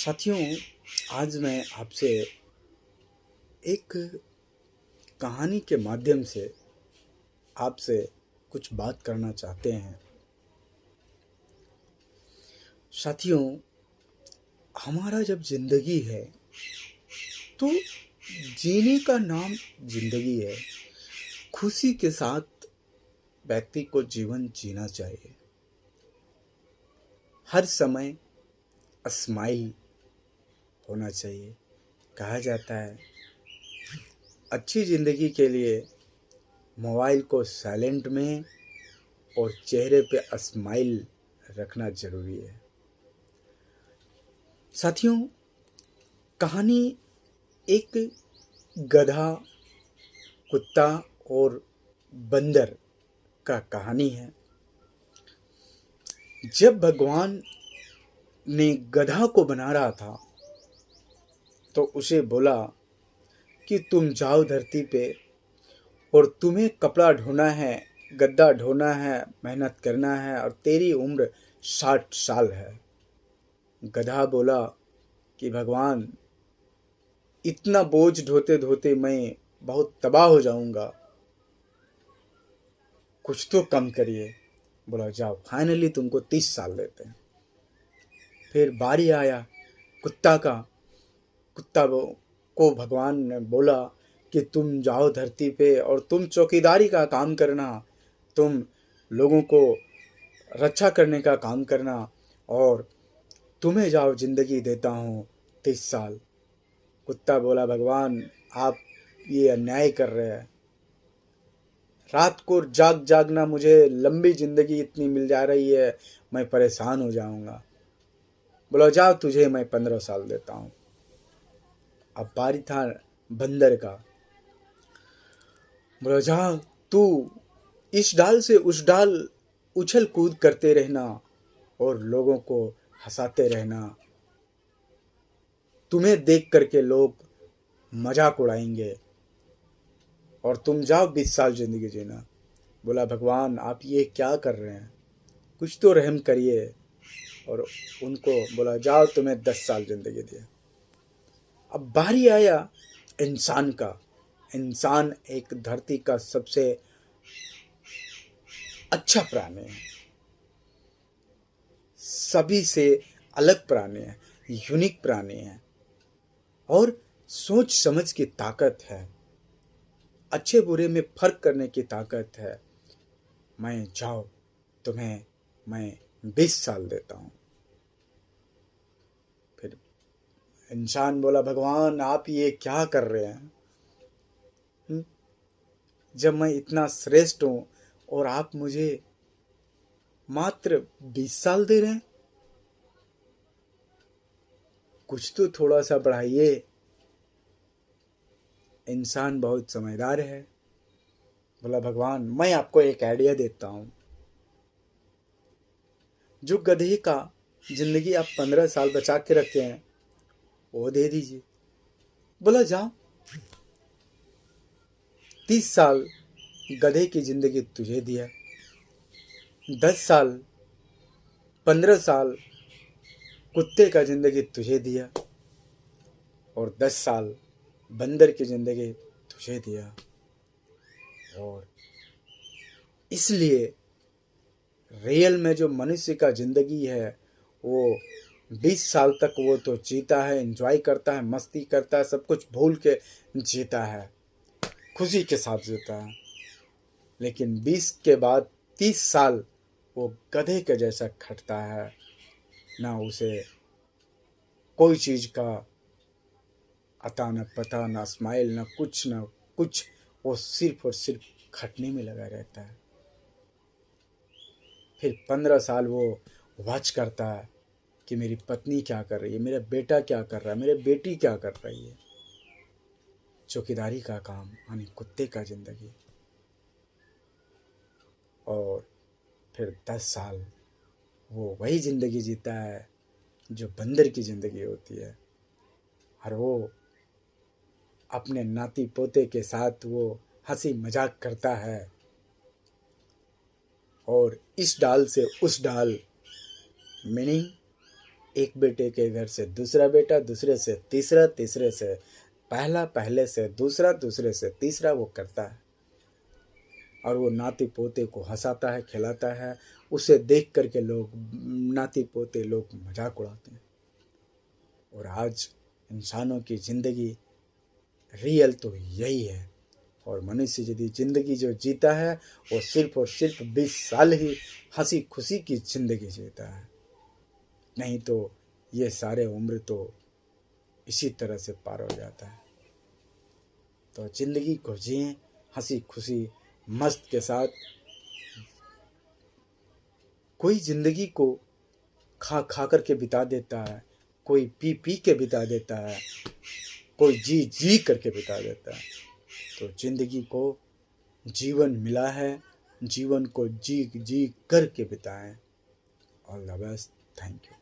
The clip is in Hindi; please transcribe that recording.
साथियों, आज मैं आपसे एक कहानी के माध्यम से आपसे कुछ बात करना चाहते हैं। साथियों, हमारा जब ज़िंदगी है तो जीने का नाम ज़िंदगी है। खुशी के साथ व्यक्ति को जीवन जीना चाहिए। हर समय स्माइल होना चाहिए। कहा जाता है अच्छी ज़िंदगी के लिए मोबाइल को साइलेंट में और चेहरे पे स्माइल रखना ज़रूरी है। साथियों, कहानी एक गधा, कुत्ता और बंदर का कहानी है। जब भगवान ने गधा को बना रहा था तो उसे बोला कि तुम जाओ धरती पे और तुम्हें कपड़ा ढोना है, गद्दा ढोना है, मेहनत करना है और तेरी उम्र 60 साल है। गधा बोला कि भगवान, इतना बोझ ढोते ढोते मैं बहुत तबाह हो जाऊंगा, कुछ तो कम करिए। बोला जाओ, फाइनली तुमको 30 साल देते हैं। फिर बारी आया कुत्ता का। को भगवान ने बोला कि तुम जाओ धरती पे और तुम चौकीदारी का काम करना, तुम लोगों को रक्षा करने का काम करना और तुम्हें जाओ ज़िंदगी देता हूँ 30 साल। कुत्ता बोला भगवान, आप ये अन्याय कर रहे हैं। रात को जाग जागना, मुझे लंबी ज़िंदगी इतनी मिल जा रही है, मैं परेशान हो जाऊंगा। बोला जाओ, तुझे मैं 15 साल देता हूँ। अब बारी था बंदर का। बोला जाओ, तू इस डाल से उस डाल उछल कूद करते रहना और लोगों को हंसाते रहना। तुम्हें देख करके लोग मजाक उड़ाएंगे और तुम जाओ 20 साल ज़िंदगी जीना। बोला भगवान, आप ये क्या कर रहे हैं, कुछ तो रहम करिए। और उनको बोला जाओ, तुम्हें 10 साल ज़िंदगी दिया। अब बारी आया इंसान का। इंसान एक धरती का सबसे अच्छा प्राणी है, सभी से अलग प्राणी है, यूनिक प्राणी है और सोच समझ की ताकत है, अच्छे बुरे में फर्क करने की ताकत है। मैं जाओ, तुम्हें मैं 20 साल देता हूँ। फिर इंसान बोला भगवान, आप ये क्या कर रहे हैं? जब मैं इतना श्रेष्ठ हूँ और आप मुझे मात्र 20 साल दे रहे हैं, कुछ तो थोड़ा सा बढ़ाइए। इंसान बहुत समझदार है। बोला भगवान, मैं आपको एक आइडिया देता हूँ। जो गधे का जिंदगी आप 15 साल बचा के रखे हैं वो दे दीजिए। बोला जाओ, 30 साल गधे की जिंदगी तुझे दिया, 10 साल 15 साल कुत्ते का जिंदगी तुझे दिया और 10 साल बंदर की जिंदगी तुझे दिया। और इसलिए रियल में जो मनुष्य का जिंदगी है वो 20 साल तक वो तो जीता है, एंजॉय करता है, मस्ती करता है, सब कुछ भूल के जीता है, खुशी के साथ जीता है। लेकिन 20 के बाद 30 साल वो गधे के जैसा खटता है। ना उसे कोई चीज़ का अता न पता, ना स्माइल, ना कुछ। वो सिर्फ और सिर्फ खटने में लगा रहता है। फिर 15 साल वो वॉच करता है कि मेरी पत्नी क्या कर रही है, मेरा बेटा क्या कर रहा है, मेरी बेटी क्या कर रही है। चौकीदारी का काम यानी कुत्ते का ज़िंदगी। और फिर 10 साल वो वही ज़िंदगी जीता है जो बंदर की ज़िंदगी होती है। और वो अपने नाती पोते के साथ वो हंसी मजाक करता है और इस डाल से उस डाल, मीनिंग एक बेटे के घर से दूसरा बेटा, दूसरे से तीसरा, तीसरे से पहला, पहले से दूसरा, दूसरे से तीसरा वो करता है। और वो नाती पोते को हंसाता है, खिलाता है। उसे देख करके लोग, नाती पोते लोग मजाक उड़ाते हैं। और आज इंसानों की ज़िंदगी रियल तो यही है। और मनुष्य यदि ज़िंदगी जो जीता है वो सिर्फ और सिर्फ 20 साल ही हंसी खुशी की ज़िंदगी जीता है, नहीं तो ये सारे उम्र तो इसी तरह से पार हो जाता है। तो ज़िंदगी को जिएं हंसी खुशी मस्त के साथ। कोई ज़िंदगी को खा खा कर के बिता देता है, कोई पी पी के बिता देता है, कोई जी जी करके बिता देता है। तो ज़िंदगी को जीवन मिला है, जीवन को जी जी करके बिताएं। All the best, thank you.